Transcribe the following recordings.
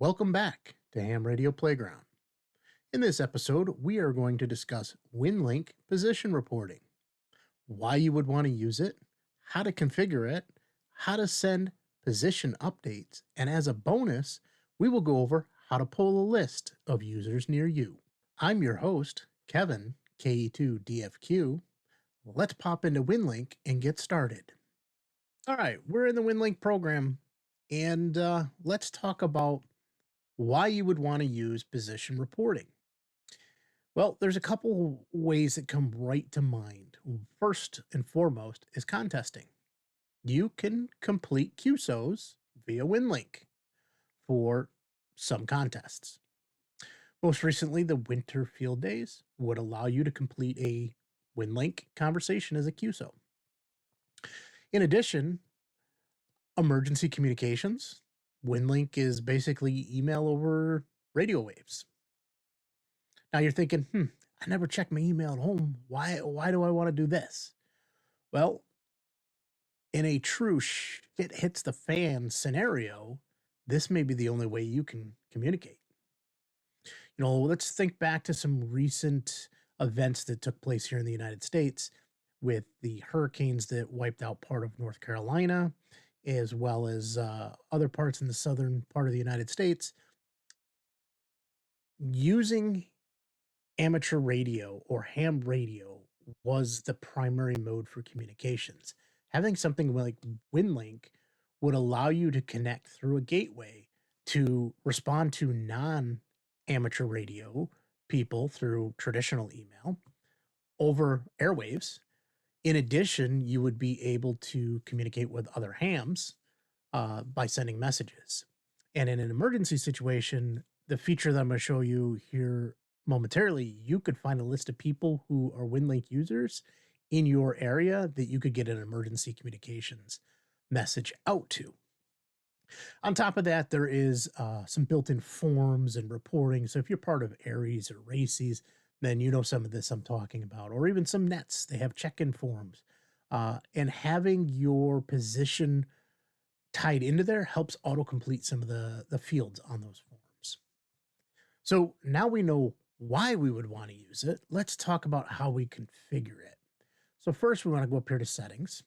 Welcome back to Ham Radio Playground. In this episode, we are going to discuss Winlink Position Reporting, why you would want to use it, how to configure it, how to send position updates, and as a bonus, we will go over how to pull a list of users near you. I'm your host, Kevin, KE2DFQ. Let's pop into Winlink and get started. All right, we're in the Winlink program, and let's talk about why you would want to use position reporting. Well, there's a couple ways that come right to mind. First and foremost is contesting. You can complete QSOs via Winlink for some contests. Most recently, the winter field days would allow you to complete a Winlink conversation as a QSO. In addition, emergency communications. Winlink is basically email over radio waves. Now you're thinking, I never check my email at home. Why do I want to do this? Well, in a true shit hits the fan scenario, this may be the only way you can communicate. Let's think back to some recent events that took place here in the United States with the hurricanes that wiped out part of North Carolina, as well as other parts in the southern part of the United States. Using amateur radio or ham radio was the primary mode for communications. Having something like Winlink would allow you to connect through a gateway to respond to non-amateur radio people through traditional email over airwaves. In addition, you would be able to communicate with other hams by sending messages. And in an emergency situation, the feature that I'm going to show you here momentarily, you could find a list of people who are Winlink users in your area that you could get an emergency communications message out to. On top of that, there is some built-in forms and reporting. So if you're part of ARIES or RACES, then you know some of this I'm talking about, or even some nets. They have check-in forms. And having your position tied into there helps autocomplete some of the fields on those forms. So now we know why we would want to use it. Let's talk about how we configure it. So first we want to go up here to settings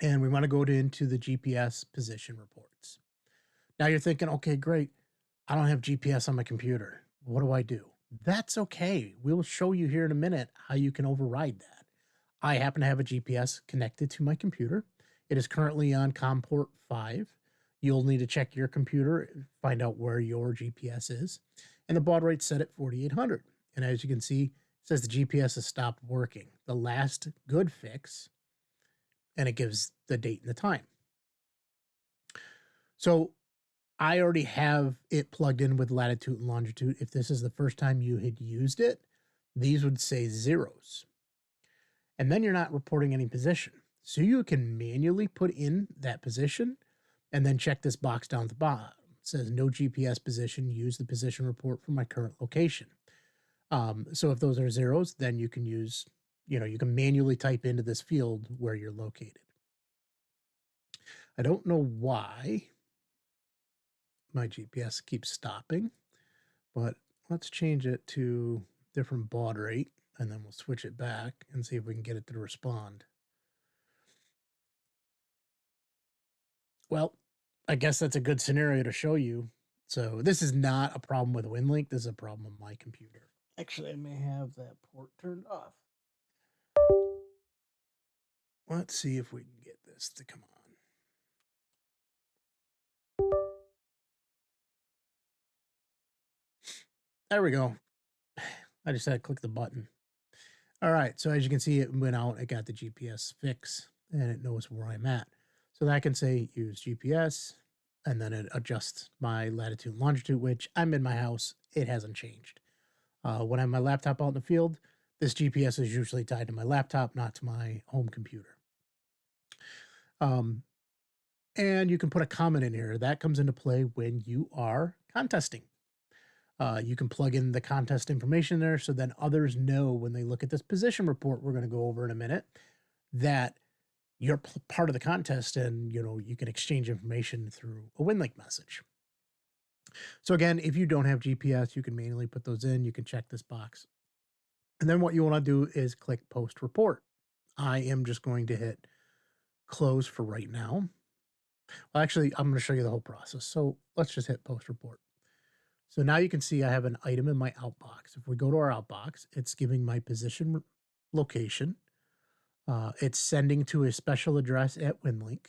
and we want to go into the GPS position reports. Now you're thinking, okay, great. I don't have GPS on my computer. What do I do? That's okay. We'll show you here in a minute how you can override that. I happen to have a GPS connected to my computer. It is currently on COM port 5. You'll need to check your computer, find out where your GPS is. And the baud rate's set at 4800. And as you can see, it says the GPS has stopped working. The last good fix, and it gives the date and the time. So I already have it plugged in with latitude and longitude. If this is the first time you had used it, these would say zeros. And then you're not reporting any position. So you can manually put in that position and then check this box down at the bottom. It says no GPS position, use the position report for my current location. So if those are zeros, then you can use, you can manually type into this field where you're located. I don't know why my GPS keeps stopping, but let's change it to different baud rate and then we'll switch it back and see if we can get it to respond. Well, I guess that's a good scenario to show you. So this is not a problem with Winlink. This is a problem with my computer. Actually, I may have that port turned off. Let's see if we can get this to come on. There we go. I just had to click the button. All right, so as you can see, it went out. I got the GPS fix, and it knows where I'm at. So that I can say use GPS, and then it adjusts my latitude and longitude, which I'm in my house. It hasn't changed. When I have my laptop out in the field, this GPS is usually tied to my laptop, not to my home computer. And you can put a comment in here. That comes into play when you are contesting. You can plug in the contest information there so then others know when they look at this position report we're going to go over in a minute that you're part of the contest and, you can exchange information through a Winlink message. So again, if you don't have GPS, you can manually put those in. You can check this box. And then what you want to do is click Post Report. I am just going to hit close for right now. Well, actually, I'm going to show you the whole process. So let's just hit Post Report. So now you can see I have an item in my outbox. If we go to our outbox, it's giving my position location. It's sending to a special address at Winlink,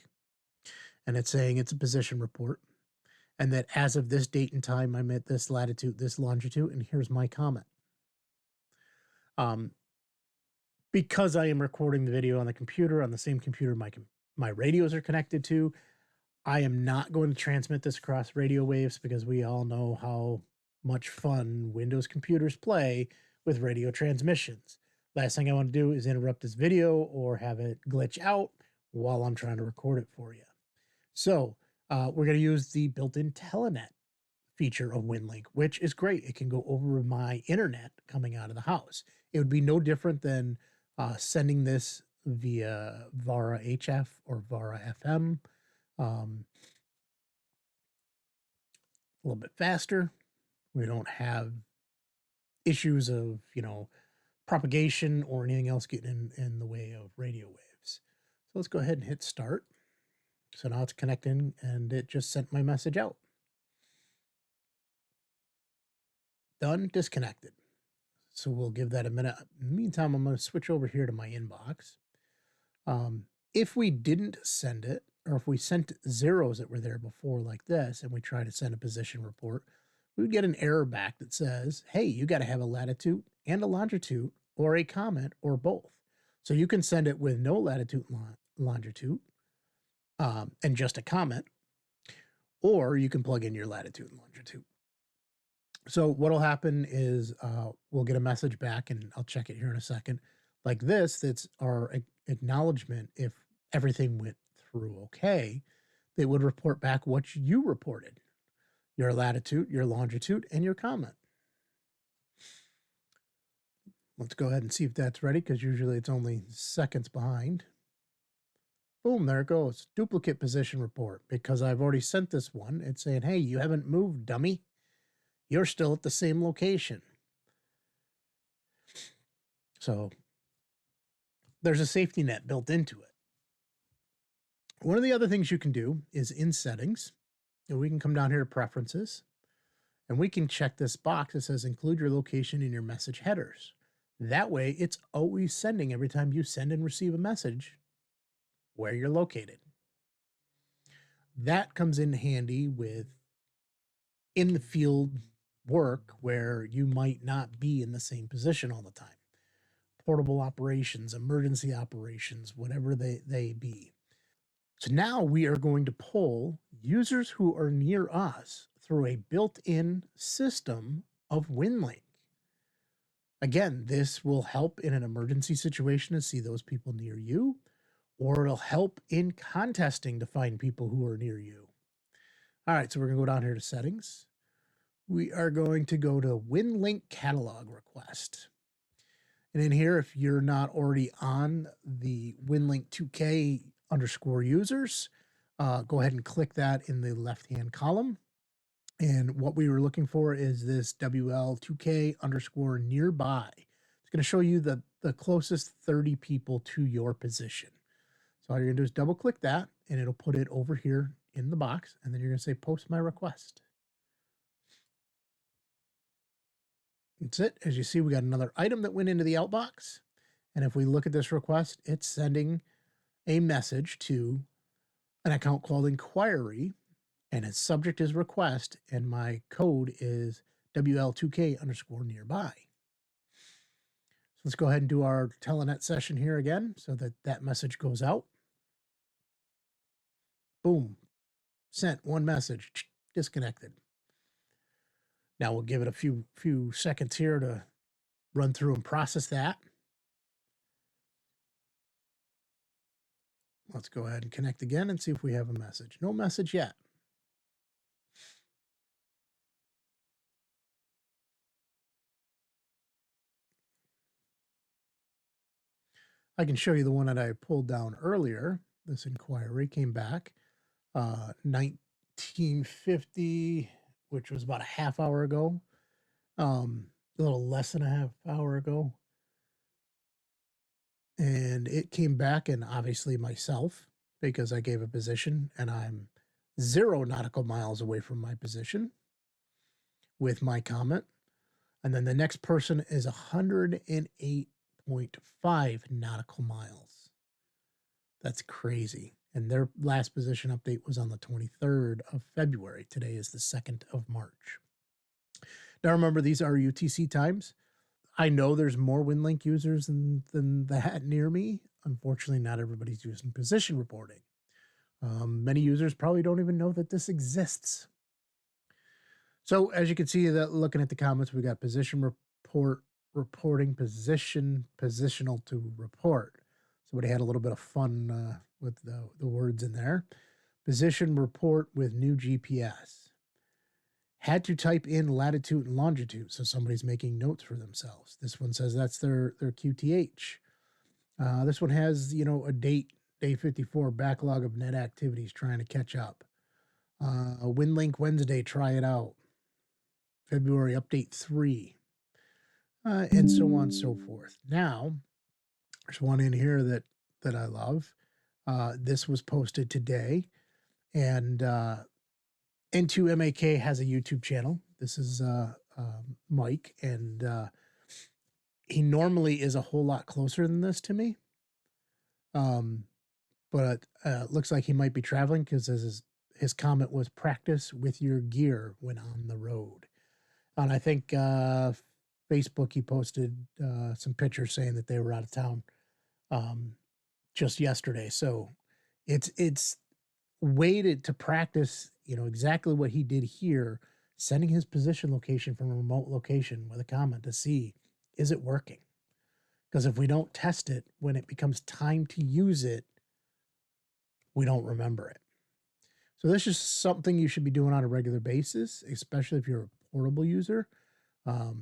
and it's saying it's a position report, and that as of this date and time, I'm at this latitude, this longitude, and here's my comment. Because I am recording the video on the computer, on the same computer my radios are connected to, I am not going to transmit this across radio waves because we all know how much fun Windows computers play with radio transmissions. Last thing I want to do is interrupt this video or have it glitch out while I'm trying to record it for you. So we're going to use the built-in Telenet feature of Winlink, which is great. It can go over my internet coming out of the house. It would be no different than sending this via VARA HF or VARA FM. A little bit faster. We don't have issues of, propagation or anything else getting in the way of radio waves. So let's go ahead and hit start. So now it's connecting and it just sent my message out. Done, disconnected. So we'll give that a minute. In the meantime, I'm going to switch over here to my inbox. If we didn't send it, or if we sent zeros that were there before like this, and we try to send a position report, we would get an error back that says, hey, you got to have a latitude and a longitude or a comment or both. So you can send it with no latitude and longitude and just a comment, or you can plug in your latitude and longitude. So what'll happen is we'll get a message back, and I'll check it here in a second. Like this, that's our acknowledgement. If everything went through okay, they would report back what you reported, your latitude, your longitude, and your comment. Let's go ahead and see if that's ready, because usually it's only seconds behind. Boom, there it goes. Duplicate position report. Because I've already sent this one. It's saying, hey, you haven't moved, dummy. You're still at the same location. So there's a safety net built into it. One of the other things you can do is in settings, and we can come down here to preferences, and we can check this box that says include your location in your message headers. That way it's always sending every time you send and receive a message where you're located. That comes in handy with in the field work where you might not be in the same position all the time. Portable operations, emergency operations, whatever they be. So now we are going to pull users who are near us through a built-in system of Winlink. Again, this will help in an emergency situation to see those people near you, or it'll help in contesting to find people who are near you. All right, so we're going to go down here to settings. We are going to go to Winlink catalog request. And in here, if you're not already on the Winlink 2K underscore users, go ahead and click that in the left-hand column. And what we were looking for is this WL2K underscore nearby. It's going to show you the closest 30 people to your position. So all you're going to do is double click that, and it'll put it over here in the box. And then you're going to say post my request. That's it. As you see, we got another item that went into the outbox. And if we look at this request, it's sending a message to an account called inquiry, and its subject is request, and my code is WL2K underscore nearby. So let's go ahead and do our Telenet session here again so that that message goes out. Boom. Sent one message, disconnected. Now we'll give it a few seconds here to run through and process that. Let's go ahead and connect again and see if we have a message. No message yet. I can show you the one that I pulled down earlier. This inquiry came back 1950 which was about a half hour ago, a little less than a half hour ago. And it came back, and obviously myself, because I gave a position and I'm 0 nautical miles away from my position with my comment. And then the next person is 108.5 nautical miles. That's crazy. And their last position update was on the 23rd of February. Today is the 2nd of March. Now remember, these are UTC times. I know there's more Winlink users than that near me. Unfortunately, not everybody's using position reporting. Many users probably don't even know that this exists. So as you can see, that looking at the comments, we got position reporting, positional to report. Somebody had a little bit of fun with the words in there. Position report with new GPS. Had to type in latitude and longitude, so somebody's making notes for themselves. This one says that's their QTH. This one has, a date, day 54, backlog of net activities, trying to catch up. Winlink Wednesday, try it out. February update 3, and so on and so forth. Now, there's one in here that I love. This was posted today, and N2MAK has a YouTube channel. This is Mike, and he normally is a whole lot closer than this to me. But looks like he might be traveling, because his comment was practice with your gear when on the road. And I think Facebook, he posted some pictures saying that they were out of town just yesterday. So it's waited to practice, exactly what he did here, sending his position location from a remote location with a comment to see, is it working? Because if we don't test it, when it becomes time to use it, we don't remember it. So this is something you should be doing on a regular basis, especially if you're a portable user. Look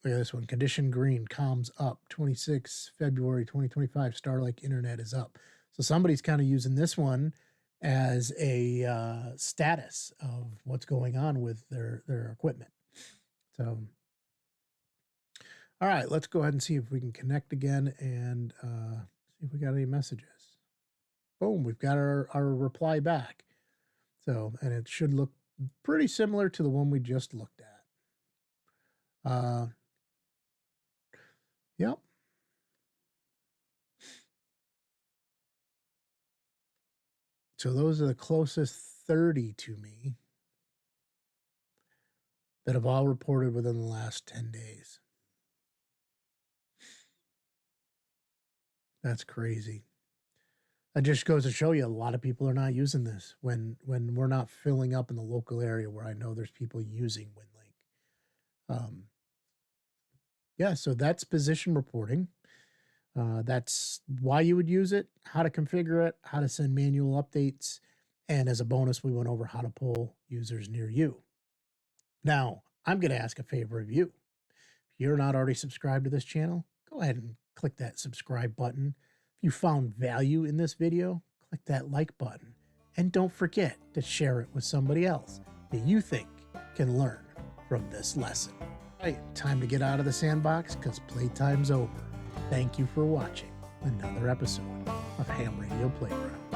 at this one, condition green, comms up, 26 February 2025, Starlink internet is up. So somebody's kind of using this one as a status of what's going on with their equipment. So, all right, let's go ahead and see if we can connect again and see if we got any messages. Boom, we've got our reply back. So, and it should look pretty similar to the one we just looked at. Yep. So those are the closest 30 to me that have all reported within the last 10 days. That's crazy. That just goes to show you a lot of people are not using this when we're not filling up in the local area where I know there's people using Winlink. Yeah, so that's position reporting. That's why you would use it, how to configure it, how to send manual updates, and as a bonus, we went over how to pull users near you. Now, I'm going to ask a favor of you. If you're not already subscribed to this channel, go ahead and click that subscribe button. If you found value in this video, click that like button. And don't forget to share it with somebody else that you think can learn from this lesson. All right, time to get out of the sandbox, because playtime's over. Thank you for watching another episode of Ham Radio Playground.